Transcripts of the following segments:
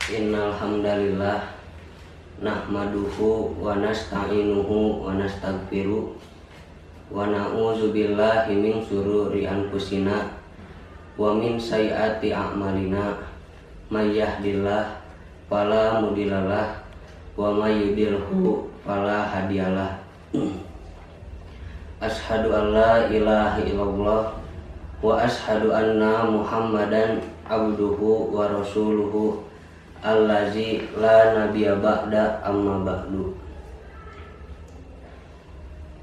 Innal hamdalillah nahmaduhu wa nasta'inuhu wa nastaghfiruh wa na'udzu billahi min syururi anfusina wa min sayyiati a'malina may yahdihillahu fala mudhillalah wa may yudhlilhu fala hadiyalah. Asyhadu an la ilaha illallah wa asyhadu anna Muhammadan abduhu wa rasuluhu allazi la nabiyya ba'da amma ba'du.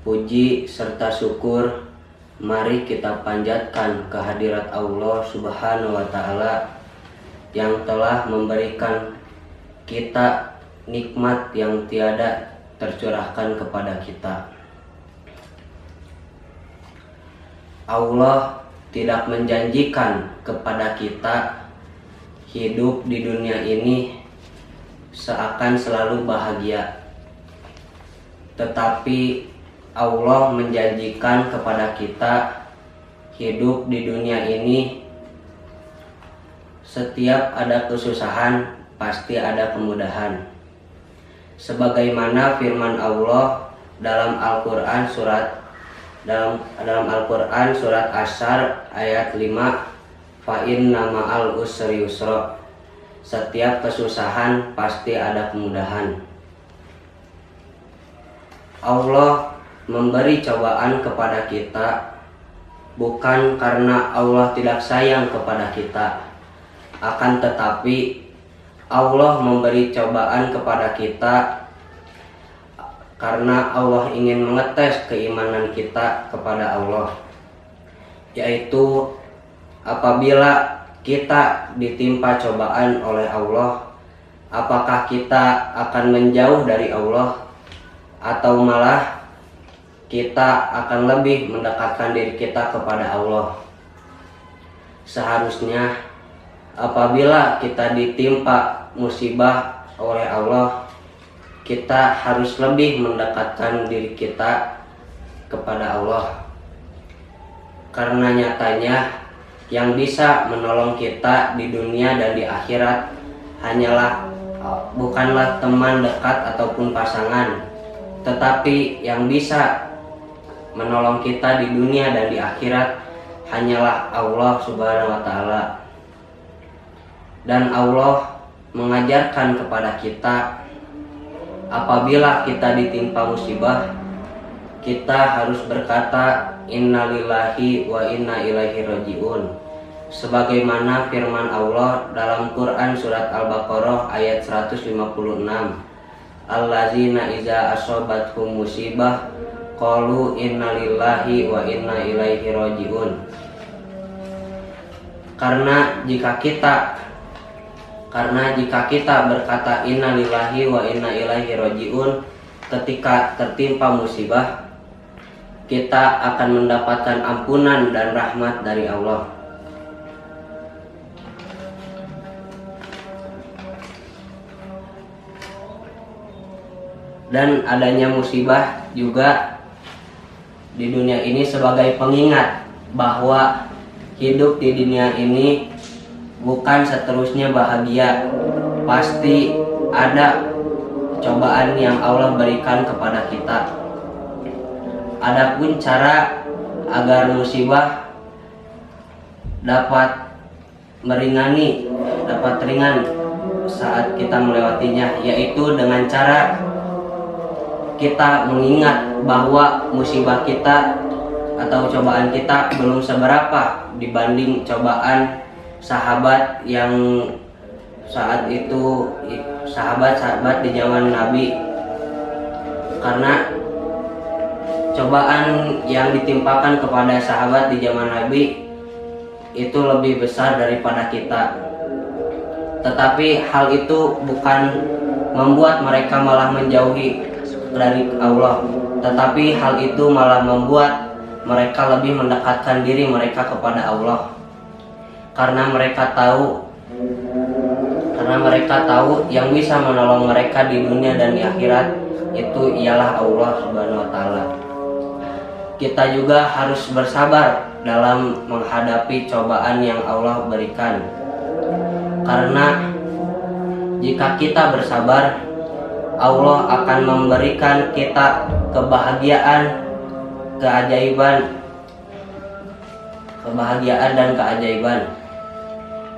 Puji serta syukur mari kita panjatkan kehadirat Allah Subhanahu wa taala yang telah memberikan kita nikmat yang tiada tercurahkan kepada kita. Allah tidak menjanjikan kepada kita hidup di dunia ini seakan selalu bahagia, tetapi Allah menjanjikan kepada kita hidup di dunia ini setiap ada kesusahan pasti ada kemudahan, sebagaimana firman Allah dalam Al-Quran surat Asyar ayat 5, fa inna ma'al usri yusra. Setiap kesusahan pasti ada kemudahan. Allah memberi cobaan kepada kita bukan karena Allah tidak sayang kepada kita, akan tetapi Allah memberi cobaan kepada kita karena Allah ingin mengetes keimanan kita kepada Allah, yaitu apabila kita ditimpa cobaan oleh Allah, apakah kita akan menjauh dari Allah atau malah kita akan lebih mendekatkan diri kita kepada Allah? Seharusnya apabila kita ditimpa musibah oleh Allah, kita harus lebih mendekatkan diri kita kepada Allah, karena nyatanya yang bisa menolong kita di dunia dan di akhirat bukanlah teman dekat ataupun pasangan, tetapi yang bisa menolong kita di dunia dan di akhirat hanyalah Allah Subhanahu wa taala. Dan Allah mengajarkan kepada kita, apabila kita ditimpa musibah, kita harus berkata innalillahi wa inna ilaihi rajiun, sebagaimana firman Allah dalam Quran surat Al-Baqarah ayat 156, allazina iza asobathum musibah qalu innalillahi wa inna ilaihi rajiun. Karena jika kita berkata innalillahi wa inna ilaihi rajiun ketika tertimpa musibah, kita akan mendapatkan ampunan dan rahmat dari Allah. Dan adanya musibah juga di dunia ini sebagai pengingat bahwa hidup di dunia ini bukan seterusnya bahagia. Pasti ada cobaan yang Allah berikan kepada kita. Adapun cara agar musibah dapat ringan saat kita melewatinya, yaitu dengan cara kita mengingat bahwa musibah kita atau cobaan kita belum seberapa dibanding cobaan sahabat yang saat itu sahabat-sahabat di zaman Nabi. Karena cobaan yang ditimpakan kepada sahabat di zaman Nabi itu lebih besar daripada kita. Tetapi hal itu bukan membuat mereka malah menjauhi dari Allah, tetapi hal itu malah membuat mereka lebih mendekatkan diri mereka kepada Allah. Karena mereka tahu yang bisa menolong mereka di dunia dan di akhirat itu ialah Allah Subhanahu wa taala. Kita juga harus bersabar dalam menghadapi cobaan yang Allah berikan, karena Jika kita bersabar, Allah akan memberikan kita kebahagiaan dan keajaiban.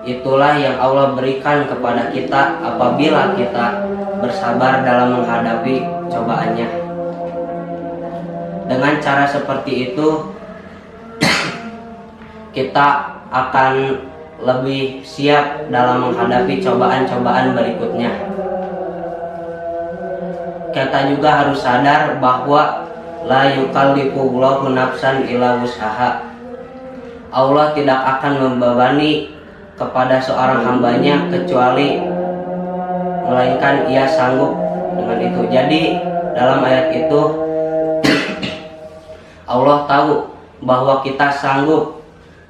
Itulah yang Allah berikan kepada kita apabila kita bersabar dalam menghadapi cobaannya. Dengan cara seperti itu, kita akan lebih siap dalam menghadapi cobaan-cobaan berikutnya. Kita juga harus sadar bahwa la yukallifullahu nafsan illa wus'aha. Allah tidak akan membebani kepada seorang hambanya kecuali melainkan ia sanggup dengan itu. Jadi dalam ayat itu Allah tahu bahwa kita sanggup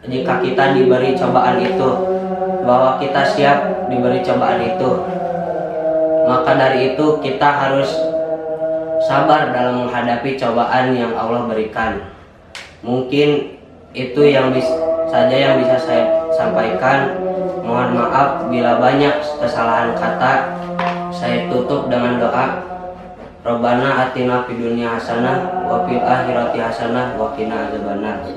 jika kita diberi cobaan itu, bahwa kita siap diberi cobaan itu. Maka dari itu kita harus sabar dalam menghadapi cobaan yang Allah berikan. Mungkin itu saja yang bisa saya sampaikan. Mohon maaf bila banyak kesalahan kata. Saya tutup dengan doa. Rabbana atina fid dunya hasanah wa fil akhirati hasanah wa qina adzabannar.